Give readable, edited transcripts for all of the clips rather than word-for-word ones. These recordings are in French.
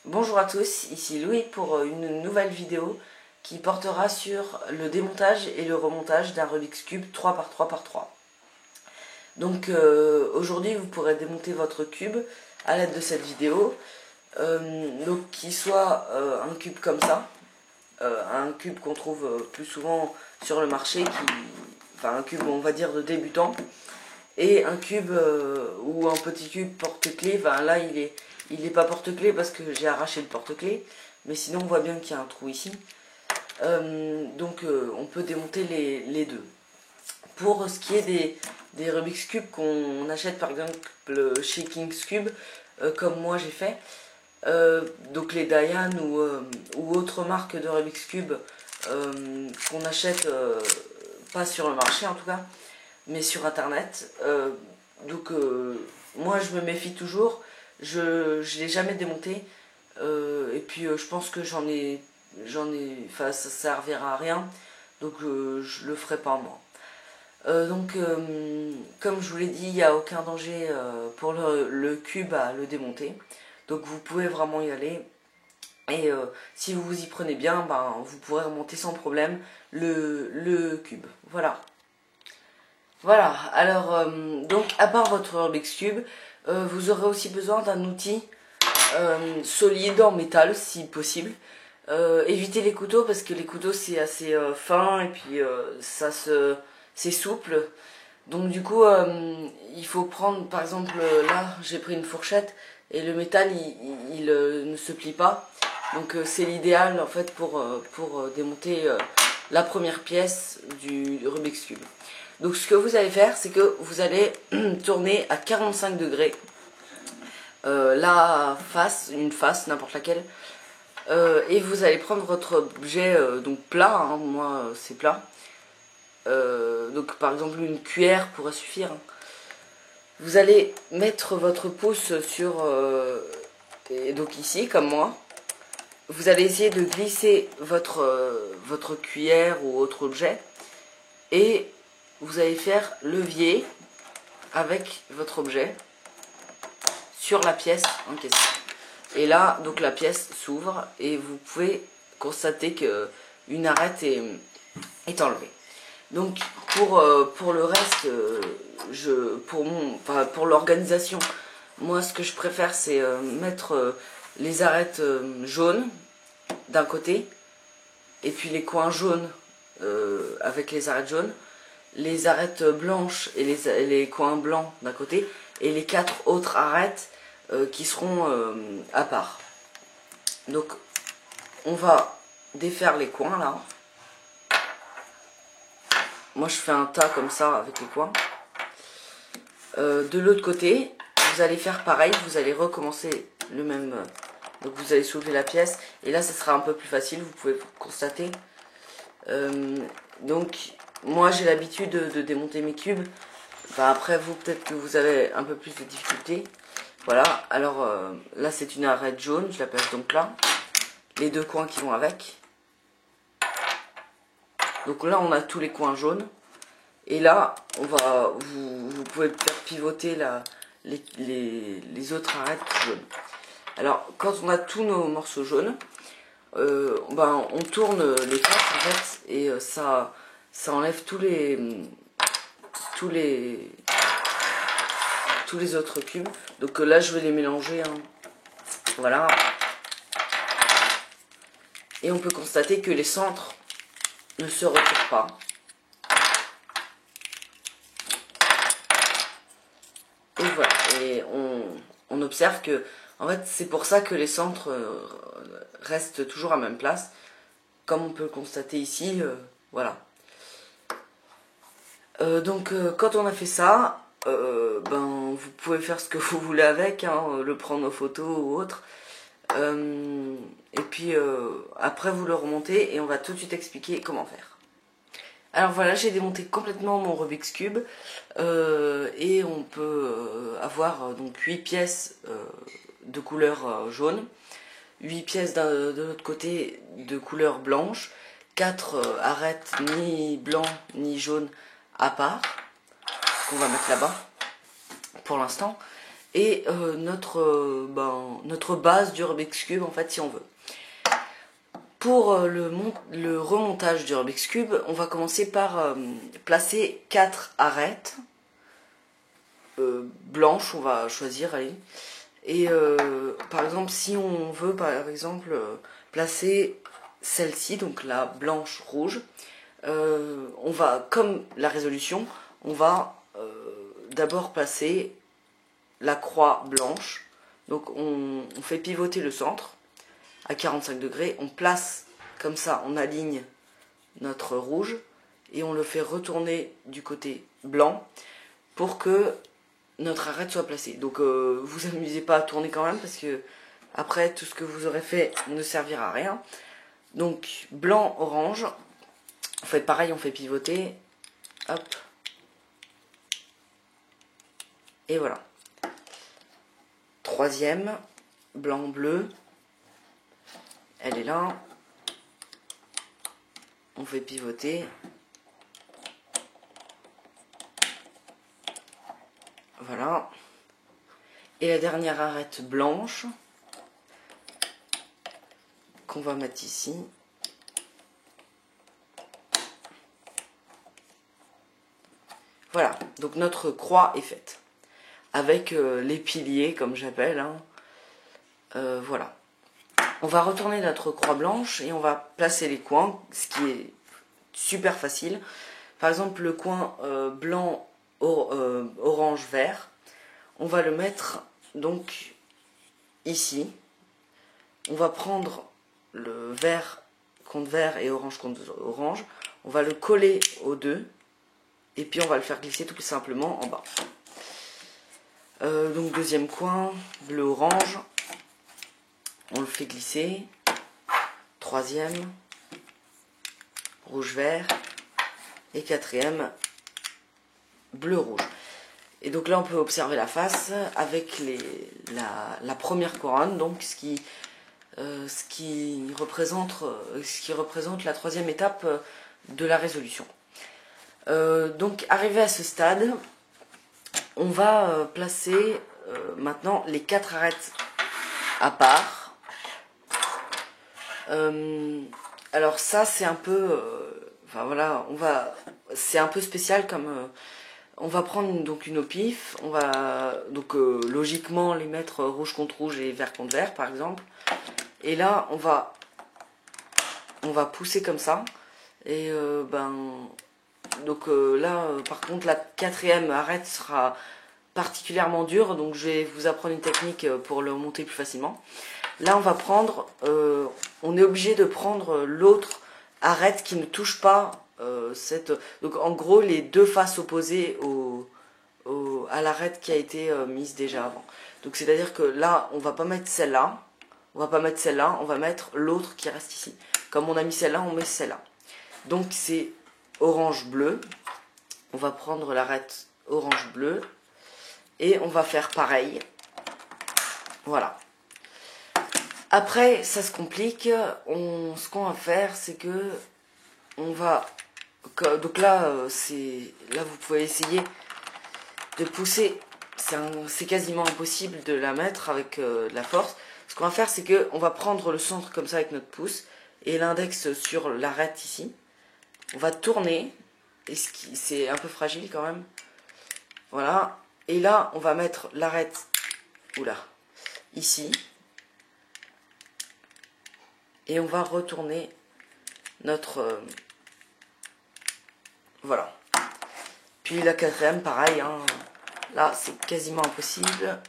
Bonjour à tous, ici Louis pour une nouvelle vidéo qui portera sur le démontage et le remontage d'un Rubik's Cube 3x3x3. Donc aujourd'hui vous pourrez démonter votre cube à l'aide de cette vidéo, donc qu'il soit un cube comme ça, un cube qu'on trouve plus souvent sur le marché, enfin un cube on va dire de débutant, et un cube ou un petit cube porte-clés. Enfin là il est pas porte-clés parce que j'ai arraché le porte-clés, mais sinon on voit bien qu'il y a un trou ici. Donc on peut démonter les deux. Pour ce qui est des Rubik's Cube qu'on achète par exemple chez King's Cube, comme moi j'ai fait, donc les Diane ou autres marques de Rubik's Cube qu'on achète pas sur le marché en tout cas, mais sur internet. Donc moi je me méfie toujours, je l'ai jamais démonté, et puis je pense que enfin ça servira à rien, donc je le ferai pas moi. Donc comme je vous l'ai dit, il n'y a aucun danger pour le cube à le démonter, donc vous pouvez vraiment y aller. Et si vous vous y prenez bien, ben, vous pourrez remonter sans problème le cube. Voilà. Voilà, alors, donc à part votre Rubik's Cube, vous aurez aussi besoin d'un outil solide en métal si possible. Évitez les couteaux parce que les couteaux c'est assez fin et puis c'est souple. Donc du coup, il faut prendre, par exemple, là j'ai pris une fourchette et le métal il ne se plie pas. Donc c'est l'idéal en fait pour démonter la première pièce du Rubik's Cube. Donc ce que vous allez faire, c'est que vous allez tourner à 45 degrés la face, une face, n'importe laquelle, et vous allez prendre votre objet donc plat, hein, moi c'est plat, donc par exemple une cuillère pourrait suffire, hein. Vous allez mettre votre pouce sur, et donc ici comme moi, vous allez essayer de glisser votre cuillère ou autre objet, et vous allez faire levier avec votre objet sur la pièce en question. Et là, donc la pièce s'ouvre et vous pouvez constater que une arête est enlevée. Donc pour le reste, pour l'organisation, moi ce que je préfère c'est mettre les arêtes jaunes d'un côté, et puis les coins jaunes avec les arêtes jaunes, les arêtes blanches et les coins blancs d'un côté, et les 4 autres arêtes qui seront à part. Donc on va défaire les coins là. Moi je fais un tas comme ça avec les coins. De l'autre côté, vous allez faire pareil, vous allez recommencer le même. Donc vous allez soulever la pièce, et là ça sera un peu plus facile, vous pouvez constater. Donc moi j'ai l'habitude de démonter mes cubes. Enfin, après vous peut-être que vous avez un peu plus de difficultés. Voilà, alors là c'est une arête jaune, je la place donc là. Les deux coins qui vont avec. Donc là on a tous les coins jaunes. Et là vous pouvez faire pivoter les autres arêtes jaunes. Alors quand on a tous nos morceaux jaunes, ben, on tourne les faces en fait, et ça enlève tous les autres cubes. Donc là je vais les mélanger, hein. Voilà, et on peut constater que les centres ne se retirent pas. Et voilà, et on observe que en fait c'est pour ça que les centres restent toujours à la même place, comme on peut le constater ici. Voilà. Donc quand on a fait ça, ben vous pouvez faire ce que vous voulez avec, hein, le prendre en photo ou autre. Et puis après vous le remontez et on va tout de suite expliquer comment faire. Alors voilà, j'ai démonté complètement mon Rubik's Cube, et on peut avoir donc 8 pièces de couleur jaune, 8 pièces de l'autre côté de couleur blanche, 4 arêtes ni blanc ni jaune à part, qu'on va mettre là-bas pour l'instant. et notre base du Rubik's Cube en fait si on veut. Pour le remontage du Rubik's Cube, on va commencer par placer 4 arêtes blanches, on va choisir, allez. Et par exemple, si on veut par exemple placer celle-ci, donc la blanche rouge, on va, comme la résolution, on va d'abord placer la croix blanche. Donc on fait pivoter le centre à 45 degrés, on place comme ça, on aligne notre rouge et on le fait retourner du côté blanc pour que notre arête soit placée. Donc vous amusez pas à tourner quand même parce que après tout ce que vous aurez fait ne servira à rien. Donc blanc, orange, on fait pareil, on fait pivoter, hop, et voilà. Troisième, blanc, bleu, elle est là, on fait pivoter, voilà. Et la dernière arête blanche qu'on va mettre ici. Voilà, donc notre croix est faite. Avec les piliers, comme j'appelle. Hein. Voilà. On va retourner notre croix blanche et on va placer les coins, ce qui est super facile. Par exemple, le coin blanc, orange, vert, on va le mettre donc ici. On va prendre le vert contre vert et orange contre orange. On va le coller aux deux. Et puis on va le faire glisser tout simplement en bas. Donc deuxième coin, bleu-orange. On le fait glisser. Troisième, rouge-vert. Et quatrième, bleu-rouge. Et donc là on peut observer la face avec la première couronne, donc ce qui représente la troisième étape de la résolution. Donc arrivé à ce stade, on va placer maintenant les 4 arêtes à part. Alors ça c'est un peu, enfin voilà, c'est un peu spécial comme on va prendre donc une au pif, on va donc logiquement les mettre rouge contre rouge et vert contre vert par exemple. Et là on va pousser comme ça et donc là par contre la quatrième arête sera particulièrement dure, donc je vais vous apprendre une technique pour le monter plus facilement. Là on va prendre, on est obligé de prendre l'autre arête qui ne touche pas donc en gros les deux faces opposées à l'arête qui a été mise déjà avant. Donc c'est à dire que là on va pas mettre celle-là, on va mettre l'autre qui reste ici. Comme on a mis celle-là, on met celle-là. Donc c'est orange-bleu, on va prendre l'arête orange-bleu et on va faire pareil. Là. Après, ça se complique. Ce qu'on va faire, c'est que on va... Donc là, là, vous pouvez essayer de pousser. C'est quasiment impossible de la mettre avec de la force. Ce qu'on va faire, c'est que on va prendre le centre comme ça avec notre pouce et l'index sur l'arête ici. On va tourner. Et c'est un peu fragile quand même. Voilà. Et là, on va mettre l'arête ici. Et on va retourner notre... voilà. Puis la quatrième, pareil. Hein. Là, c'est quasiment impossible.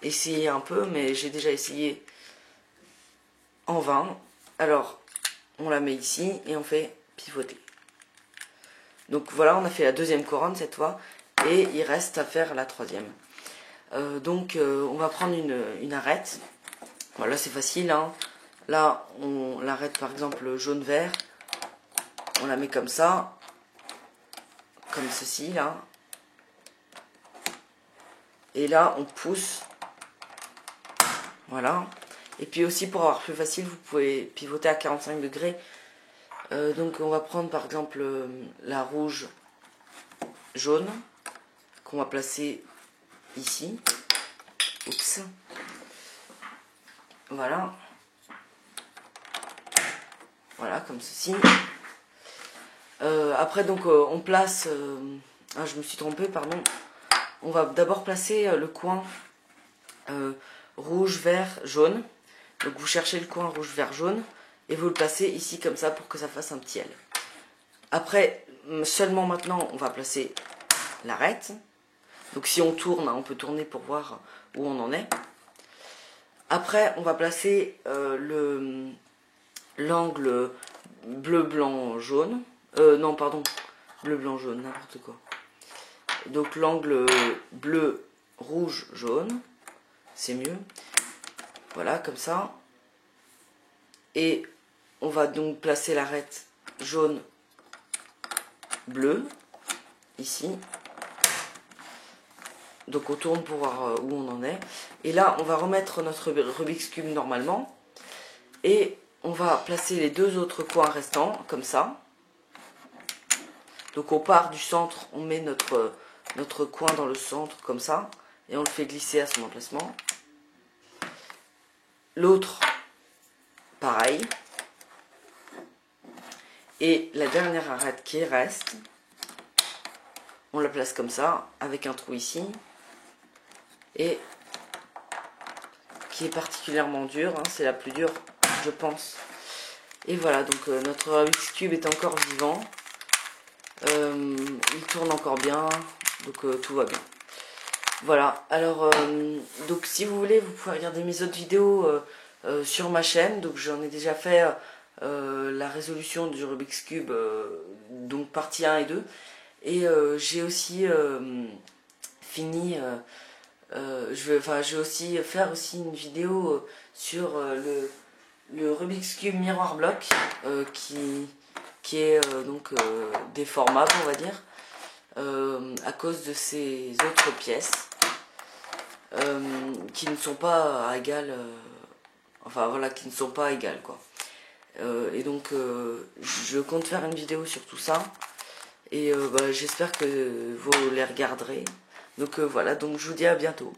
Essayez un peu, mais j'ai déjà essayé en vain. Alors, on la met ici et on fait pivoter. Donc voilà, on a fait la deuxième couronne cette fois. Et il reste à faire la troisième. On va prendre une arête. Voilà, c'est facile. Hein. Là, on l'arrête par exemple jaune-vert. On la met comme ça. Comme ceci, là. Et là, on pousse. Voilà. Et puis aussi, pour avoir plus facile, vous pouvez pivoter à 45 degrés. Donc, on va prendre par exemple la rouge-jaune. Qu'on va placer ici. Oups. Voilà. Voilà, comme ceci. Après, donc, on place... ah, je me suis trompée, pardon. On va d'abord placer le coin rouge, vert, jaune. Donc, vous cherchez le coin rouge, vert, jaune. Et vous le placez ici, comme ça, pour que ça fasse un petit L. Après, seulement maintenant, on va placer l'arête. Donc, si on tourne, on peut tourner pour voir où on en est. Après, on va placer l'angle bleu, blanc, jaune. Non, pardon, bleu, blanc, jaune, n'importe quoi. Donc l'angle bleu, rouge, jaune, c'est mieux. Voilà, comme ça. Et on va donc placer l'arête jaune, bleu, ici. Donc on tourne pour voir où on en est. Et là, on va remettre notre Rubik's Cube normalement. Et on va placer les deux autres coins restants, comme ça. Donc on part du centre, on met notre coin dans le centre, comme ça. Et on le fait glisser à son emplacement. L'autre, pareil. Et la dernière arête qui reste, on la place comme ça, avec un trou ici. Et qui est particulièrement dure, hein, c'est la plus dure, je pense. Et voilà, donc notre Rubik's Cube est encore vivant. Il tourne encore bien, donc tout va bien. Voilà, alors, donc si vous voulez, vous pouvez regarder mes autres vidéos sur ma chaîne. Donc j'en ai déjà fait la résolution du Rubik's Cube, donc partie 1 et 2. Et j'ai aussi fini... je vais aussi faire une vidéo sur le Rubik's Cube Miroir Block qui est donc déformable, on va dire, à cause de ces autres pièces qui ne sont pas égales, enfin voilà, qui ne sont pas égales, quoi. Et donc je compte faire une vidéo sur tout ça et j'espère que vous les regarderez. Donc voilà, donc je vous dis à bientôt.